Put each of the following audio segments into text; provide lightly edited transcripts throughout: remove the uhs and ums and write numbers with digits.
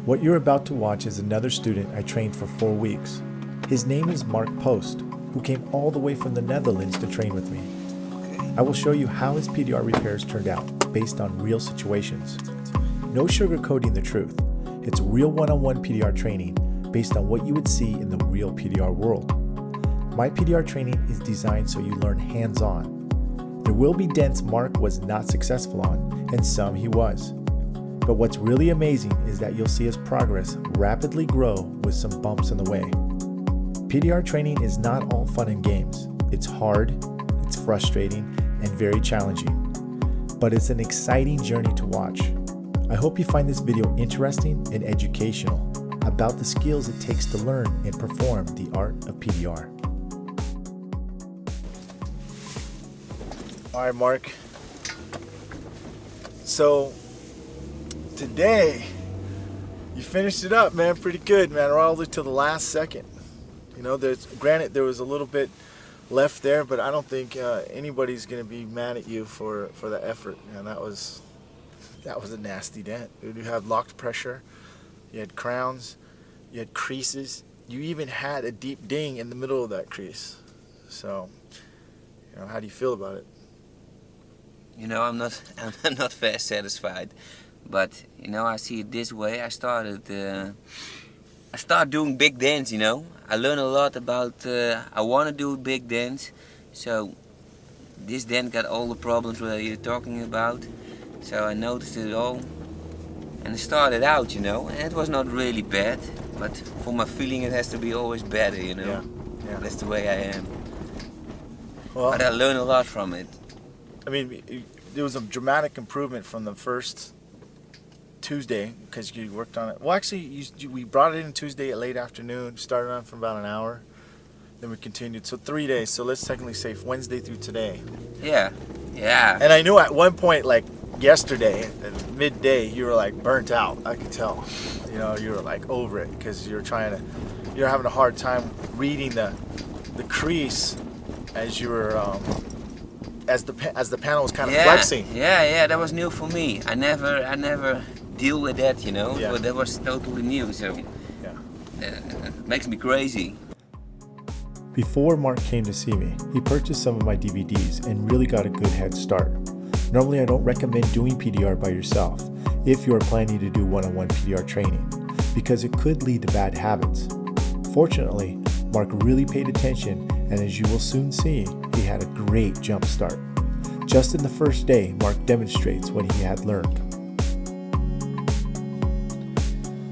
What you're about to watch is another student I trained for 4 weeks. His name is Marc, who came all the way from the Netherlands to train with me. I will show you how his PDR repairs turned out based on real situations. No sugarcoating the truth. It's real one-on-one PDR training based on what you would see in the real PDR world. My PDR training is designed so you learn hands-on. There will be dents Marc was not successful on, and some he was. But what's really amazing is that you'll see his progress rapidly grow with some bumps in the way. PDR training is not all fun and games. It's hard, it's frustrating, and very challenging. But it's an exciting journey to watch. I hope you find this video interesting and educational about the skills it takes to learn and perform the art of PDR. All right, Marc. So today you finished it up, man. Pretty good, man. All the way to the last second. You know, granted there was a little bit left there, but I don't think anybody's gonna be mad at you for the effort. And that was a nasty dent, dude. You had locked pressure, you had crowns, you had creases, you even had a deep ding in the middle of that crease. So, you know, how do you feel about it? You know, I'm not very satisfied, but you know, I see it this way. I started doing big dents. You know, I learned a lot about. I want to do big dents, so this dent got all the problems that you're talking about. So I noticed it all, and it started out. You know, and it was not really bad, but for my feeling, it has to be always better. You know, yeah. That's the way I am. Well, but I learned a lot from it. I mean, there was a dramatic improvement from the first Tuesday because you worked on it. Well, actually, we brought it in Tuesday at late afternoon, started on for about an hour, then we continued. So 3 days. So let's technically say Wednesday through today. Yeah. And I knew at one point, like yesterday, at midday, you were like burnt out. I could tell. You know, you were like over it because you're having a hard time reading the crease as you were. As the panel was kind of flexing. Yeah, that was new for me. I never deal with that, you know. Yeah. But that was totally new, so makes me crazy. Before Marc came to see me, he purchased some of my DVDs and really got a good head start. Normally, I don't recommend doing PDR by yourself if you are planning to do one-on-one PDR training, because it could lead to bad habits. Fortunately, Marc really paid attention, and as you will soon see, he had a great jump start. Just in the first day, Marc demonstrates what he had learned.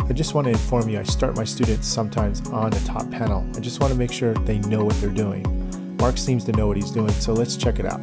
I just want to inform you, I start my students sometimes on the top panel. I just want to make sure they know what they're doing. Marc seems to know what he's doing, so let's check it out.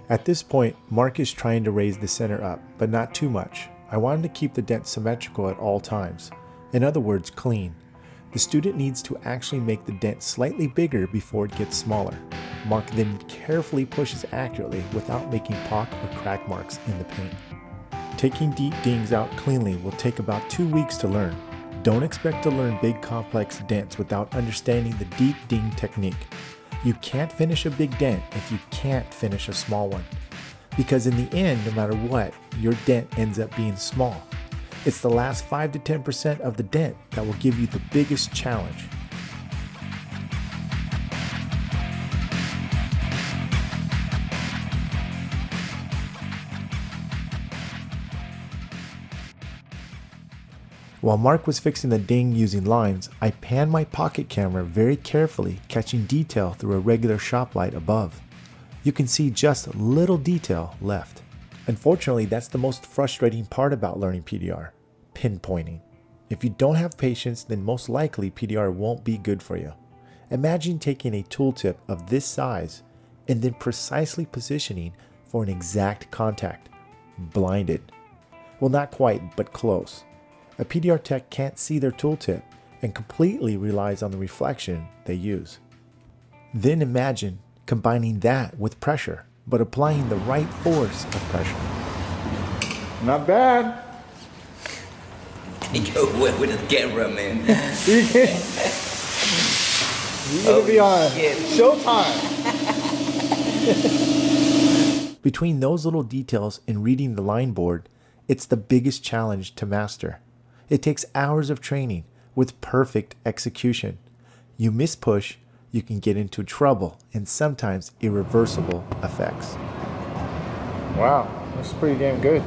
At this point, Marc is trying to raise the center up, but not too much. I want him to keep the dent symmetrical at all times. In other words, clean. The student needs to actually make the dent slightly bigger before it gets smaller. Marc then carefully pushes accurately without making pock or crack marks in the paint. Taking deep dings out cleanly will take about 2 weeks to learn. Don't expect to learn big complex dents without understanding the deep ding technique. You can't finish a big dent if you can't finish a small one. Because in the end, no matter what, your dent ends up being small. It's the last 5 to 10% of the dent that will give you the biggest challenge. While Marc was fixing the ding using lines, I panned my pocket camera very carefully, catching detail through a regular shop light above. You can see just little detail left. Unfortunately, that's the most frustrating part about learning PDR, pinpointing. If you don't have patience, then most likely PDR won't be good for you. Imagine taking a tooltip of this size and then precisely positioning for an exact contact. Blinded. Well, not quite, but close. A PDR tech can't see their tooltip and completely relies on the reflection they use. Then imagine combining that with pressure, but applying the right force of pressure. Not bad. Go away with the camera, man. You're gonna be on shit. Showtime. Between those little details and reading the line board, it's the biggest challenge to master. It takes hours of training with perfect execution. You miss push, you can get into trouble and sometimes irreversible effects. Wow, that's pretty damn good.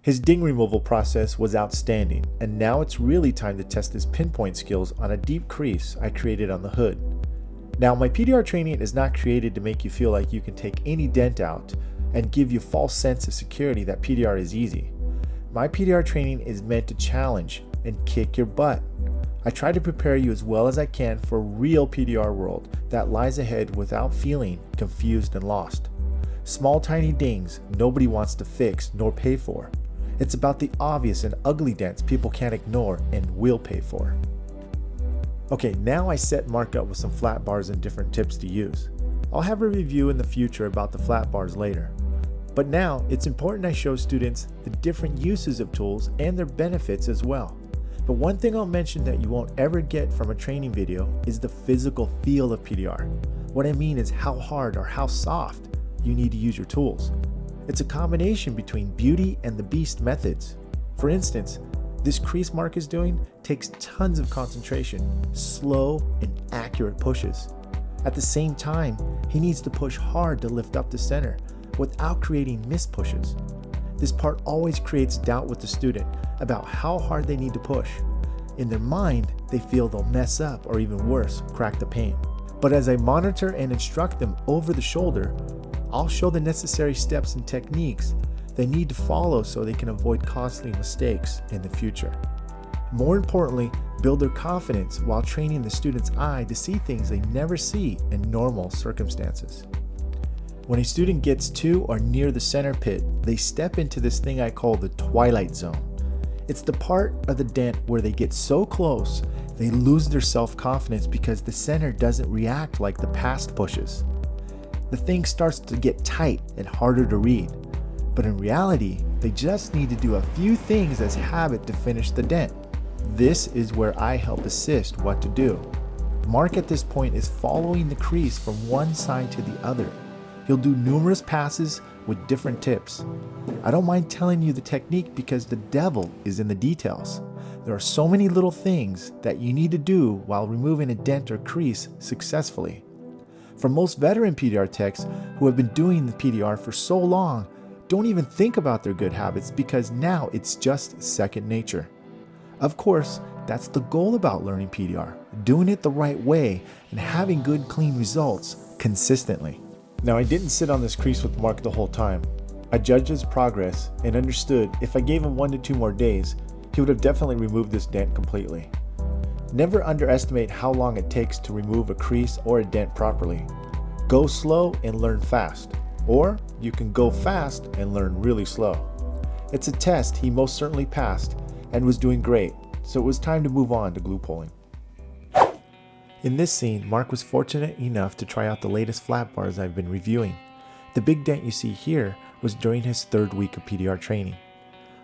His ding removal process was outstanding, and now it's really time to test his pinpoint skills on a deep crease I created on the hood. Now, my PDR training is not created to make you feel like you can take any dent out and give you a false sense of security that PDR is easy. My PDR training is meant to challenge and kick your butt. I try to prepare you as well as I can for a real PDR world that lies ahead without feeling confused and lost. Small tiny dings nobody wants to fix nor pay for. It's about the obvious and ugly dents people can't ignore and will pay for. Okay, now I set Marc up with some flat bars and different tips to use. I'll have a review in the future about the flat bars later. But now it's important I show students the different uses of tools and their benefits as well. But one thing I'll mention that you won't ever get from a training video is the physical feel of PDR. What I mean is how hard or how soft you need to use your tools. It's a combination between beauty and the beast methods. For instance, this crease Marc is doing takes tons of concentration, slow and accurate pushes. At the same time, he needs to push hard to lift up the center without creating missed pushes. This part always creates doubt with the student about how hard they need to push. In their mind, they feel they'll mess up or even worse, crack the paint. But as I monitor and instruct them over the shoulder, I'll show the necessary steps and techniques they need to follow so they can avoid costly mistakes in the future. More importantly, build their confidence while training the student's eye to see things they never see in normal circumstances. When a student gets to or near the center pit, they step into this thing I call the Twilight Zone. It's the part of the dent where they get so close, they lose their self-confidence because the center doesn't react like the past pushes. The thing starts to get tight and harder to read. But in reality, they just need to do a few things as habit to finish the dent. This is where I help assist what to do. Marc at this point is following the crease from one side to the other. He'll do numerous passes with different tips. I don't mind telling you the technique because the devil is in the details. There are so many little things that you need to do while removing a dent or crease successfully. For most veteran PDR techs who have been doing the PDR for so long, don't even think about their good habits because now it's just second nature. Of course, that's the goal about learning PDR, doing it the right way and having good clean results consistently. Now, I didn't sit on this crease with Marc the whole time. I judged his progress and understood if I gave him 1 to 2 more days, he would have definitely removed this dent completely. Never underestimate how long it takes to remove a crease or a dent properly. Go slow and learn fast, or you can go fast and learn really slow. It's a test he most certainly passed and was doing great, so it was time to move on to glue pulling. In this scene, Marc was fortunate enough to try out the latest flat bars I've been reviewing. The big dent you see here was during his 3rd week of PDR training.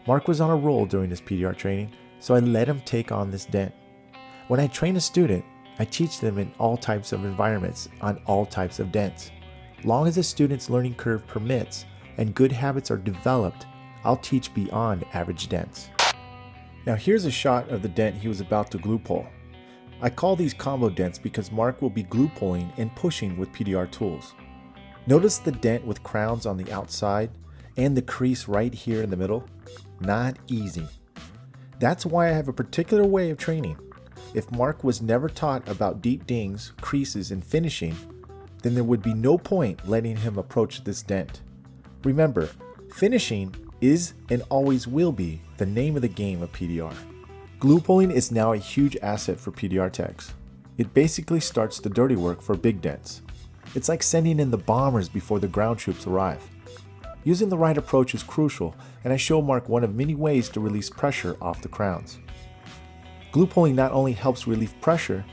Marc was on a roll during his PDR training, so I let him take on this dent. When I train a student, I teach them in all types of environments on all types of dents. Long as a student's learning curve permits and good habits are developed, I'll teach beyond average dents. Now here's a shot of the dent he was about to glue pull. I call these combo dents because Marc will be glue pulling and pushing with PDR tools. Notice the dent with crowns on the outside and the crease right here in the middle? Not easy. That's why I have a particular way of training. If Marc was never taught about deep dings, creases, and finishing, then there would be no point letting him approach this dent. Remember, finishing is and always will be the name of the game of PDR. Glue pulling is now a huge asset for PDR techs. It basically starts the dirty work for big dents. It's like sending in the bombers before the ground troops arrive. Using the right approach is crucial, and I show Marc one of many ways to release pressure off the crowns. Glue pulling not only helps relieve pressure,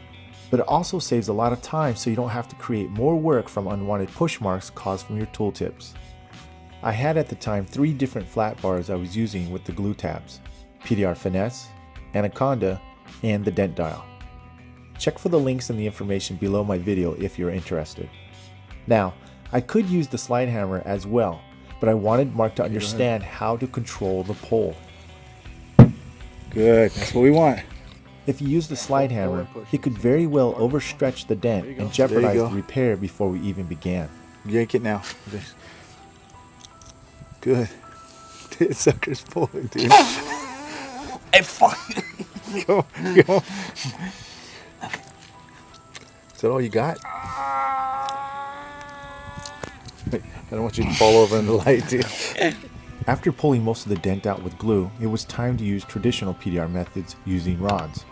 but it also saves a lot of time so you don't have to create more work from unwanted push marks caused from your tooltips. I had at the time 3 different flat bars I was using with the glue tabs: PDR Finesse, Anaconda, and the Dent dial. Check for the links and the information below my video if you're interested. Now, I could use the slide hammer as well, but I wanted Marc to understand how to control the pull. Good, that's what we want. If you use the slide hammer, he could very well overstretch the dent and jeopardize the repair before we even began. Yank it now. Good. This sucker's pulling, dude. Hey, fuck! Go. Is that all you got? Wait, I don't want you to fall over in the light, dude. After pulling most of the dent out with glue, it was time to use traditional PDR methods using rods.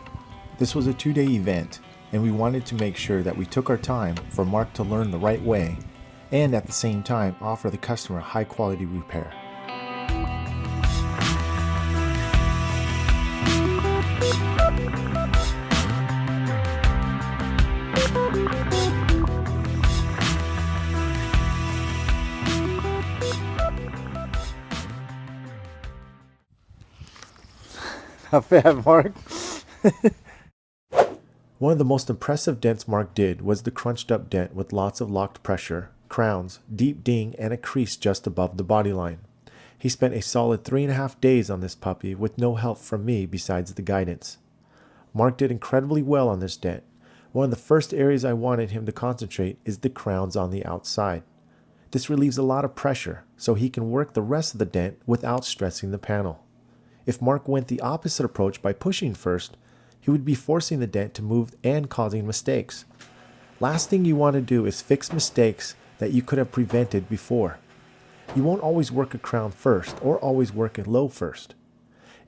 This was a 2-day event, and we wanted to make sure that we took our time for Marc to learn the right way, and at the same time offer the customer high quality repair. Not bad, Marc. One of the most impressive dents Marc did was the crunched up dent with lots of locked pressure, crowns, deep ding, and a crease just above the body line. He spent a solid 3.5 days on this puppy with no help from me besides the guidance. Marc did incredibly well on this dent. One of the first areas I wanted him to concentrate is the crowns on the outside. This relieves a lot of pressure, so he can work the rest of the dent without stressing the panel. If Marc went the opposite approach by pushing first, he would be forcing the dent to move and causing mistakes. Last thing you want to do is fix mistakes that you could have prevented before. You won't always work a crown first or always work a low first.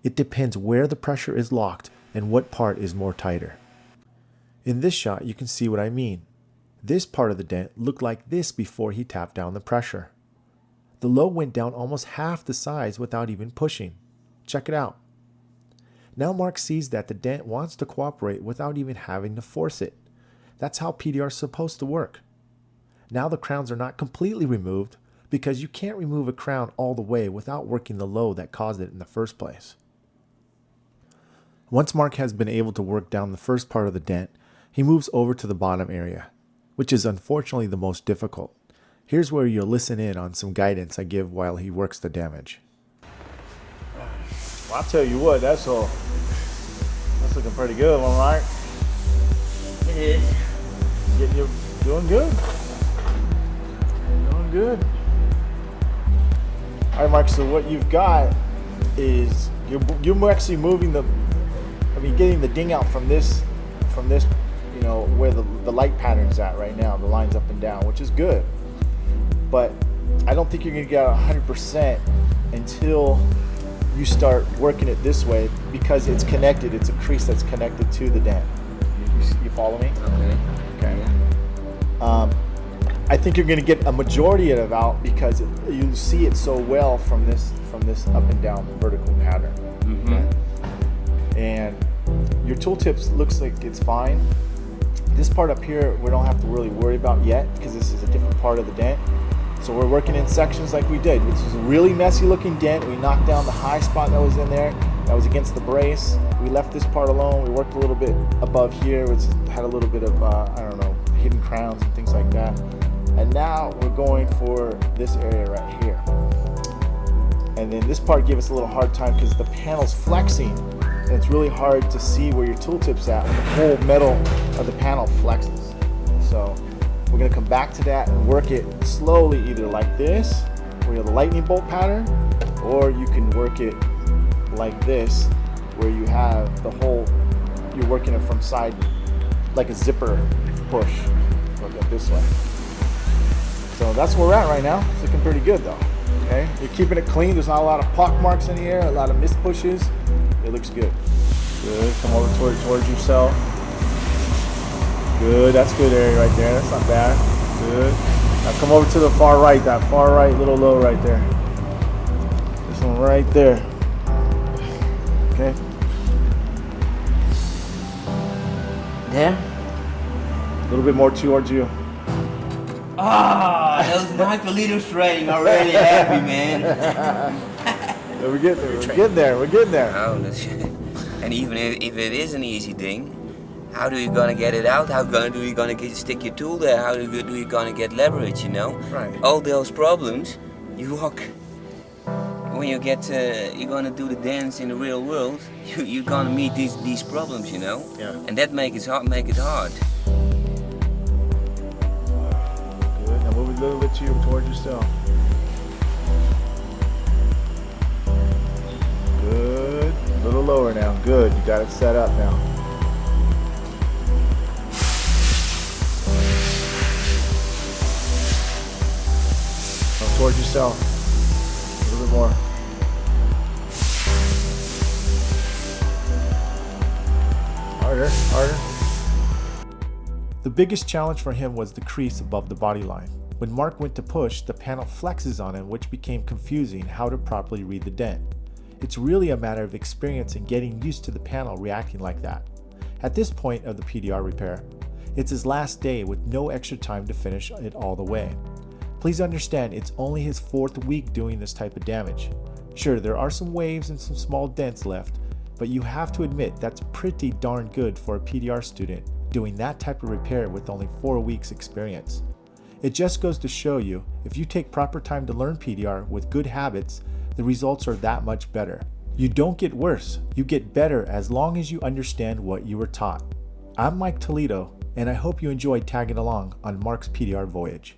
It depends where the pressure is locked and what part is more tighter. In this shot you can see what I mean. This part of the dent looked like this before he tapped down the pressure. The low went down almost half the size without even pushing. Check it out. Now Marc sees that the dent wants to cooperate without even having to force it. That's how PDR is supposed to work. Now the crowns are not completely removed because you can't remove a crown all the way without working the low that caused it in the first place. Once Marc has been able to work down the first part of the dent, he moves over to the bottom area, which is unfortunately the most difficult. Here's where you'll listen in on some guidance I give while he works the damage. Well, I'll tell you what, that's looking pretty good, all right? It is. You're doing good. Doing good. All right, Marc, so what you've got is you're actually moving getting the ding out from this, you know, where the light pattern's at right now, the lines up and down, which is good. But I don't think you're gonna get 100% until you start working it this way, because it's connected. It's a crease that's connected to the dent. You follow me? Okay. Okay. I think you're going to get a majority of it out because you see it so well from this up and down vertical pattern. Mm-hmm. Okay? And your tooltips looks like it's fine. This part up here we don't have to really worry about yet because this is a different part of the dent. So we're working in sections like we did. This is a really messy looking dent. We knocked down the high spot that was in there. That was against the brace. We left this part alone. We worked a little bit above here, which had a little bit of, hidden crowns and things like that. And now we're going for this area right here. And then this part gave us a little hard time because the panel's flexing. And it's really hard to see where your tooltip's at when the whole metal of the panel flexes. So we're gonna come back to that and work it slowly, either like this, where you have the lightning bolt pattern, or you can work it like this, where you have the whole, you're working it from side like a zipper push. Look at this way. So that's where we're at right now. It's looking pretty good though. Okay, you're keeping it clean. There's not a lot of pock marks in the air, a lot of missed pushes. It looks good. Good. Come over towards yourself. Good. That's good area right there. That's not bad. Good. Now come over to the far right. That far right little low right there. This one right there. Okay. There? A little bit more towards you. Ah, those microliters training already happy, man. We're getting there. We're getting there. We're getting there. Oh, that's and even if it is an easy thing, how do you gonna get it out? How do you gonna stick your tool there? How do you gonna get leverage? You know, Right. all those problems you walk. When you get you're gonna do the dance in the real world, you're gonna meet these problems, you know. Yeah. And that make it hard. Good. Now move a little bit towards yourself. Good. A little lower now. Good. You got it set up now. Now towards yourself. A little bit more. Harder. Harder. The biggest challenge for him was the crease above the body line. When Marc went to push, the panel flexes on him, which became confusing how to properly read the dent. It's really a matter of experience and getting used to the panel reacting like that. At this point of the PDR repair, it's his last day with no extra time to finish it all the way. Please understand, it's only his 4th week doing this type of damage. Sure, there are some waves and some small dents left, but you have to admit that's pretty darn good for a PDR student doing that type of repair with only 4 weeks experience. It just goes to show you, if you take proper time to learn PDR with good habits, the results are that much better. You don't get worse, you get better as long as you understand what you were taught. I'm Mike Toledo, and I hope you enjoyed tagging along on Marc's PDR voyage.